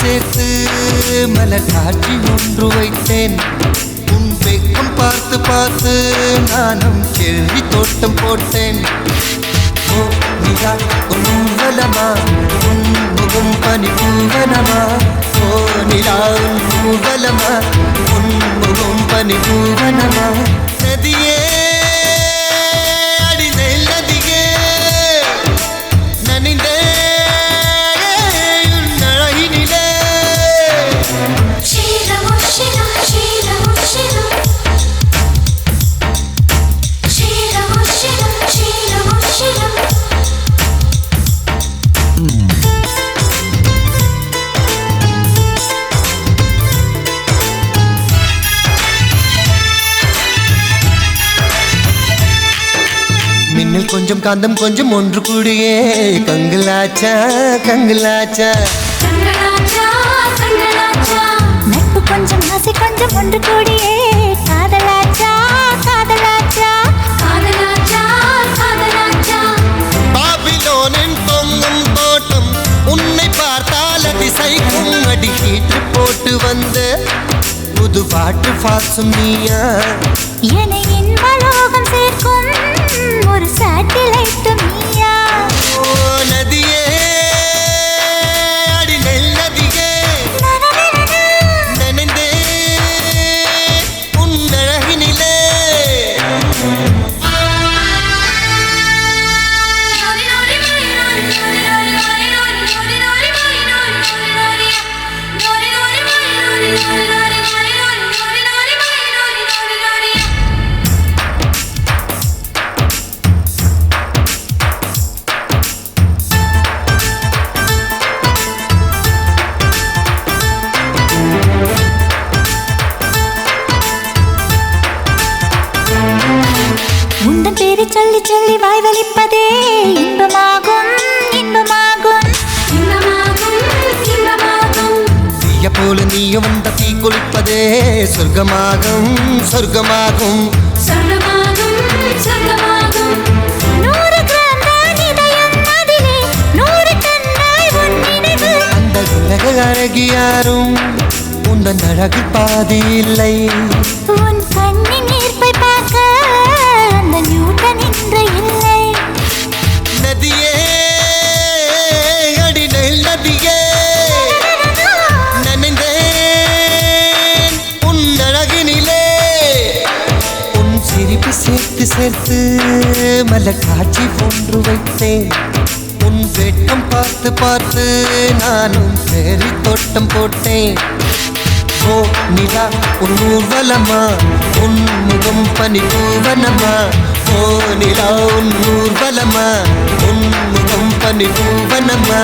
சேர்த்து சேர்த்து மலர் காட்சி ஒன்று வைத்தேன். உன் வெக்கம் பார்த்து பார்த்து நானும் செல்வி தோட்டம் போட்டேன். ஓ நிலா உன் ஊர்வலமா, உன் முகம் பனி பூவனமா. ஓ நிலா உன் ஊர்வலமா, உன் முகம் பனி பூவனமா. நதியே மின்னல் கொஞ்சம் காந்தம் கொஞ்சம் ஒன்று கூடியே கங்கலாச்சா கங்கலாச்சா. நட்பு கொஞ்சம் ஆசை கொஞ்சம் ஒன்று கூடியே காதலாச்சா காதலாச்சா காதலாச்சா காதலாச்சா. பாபிலோனின் பொங்கும் தோட்டம் உன்னை பார்த்தால் அதிசைக்கும். அடி ஹீட்டு போட்டு வந்த புது பாட்டு பாசும் நீயா. என இன்பலோகம் சேர்க்கும் ஒரு சேட்டிலைட் நீயா. ஓ நதியே அடி நெல் நதியே நனைந்தே உன் அழகினிலே. உந்தன் பேரை சொல்லி சொல்லி வாய் வலிப்பதே இன்பமாகும் இன்பமாகும் இன்பமாகும் இன்பமாகும். தீய போல நீயும் வந்த தீ குளிப்பதே சொர்க்கமாகும் சொர்க்கமாகும் சொர்க்கமாகும் சொர்க்கமாகும். 100 கிராம் தான் இதயம் அதிலே 100 டன்னாய் உன் நினைவு. அந்த உலக அழகி யாரும் உந்தன் அழகு பாதி இல்லை. உன் கண்ணின் ஈர்ப்பை பார்க்க அந்த நியூட்டன் இன்று இல்லை. நதியே அடி நெல் நதியே நனைந்தேன் உன் அழகினிலே. உன் சிரிப்பு சேர்த்து சேர்த்து மலர் காட்சி ஒன்று வைத்தேன். உன் வெட்கம் பார்த்து பார்த்து நானும் பேரி தோட்டம் போட்டேன். ஓ நிலா உன் ஊர்வலமா, உன் முகம் பனி பூவனமா. ஓ நிலா உன் ஊர்வலமா, உன் முகம் பனி பூவனமா.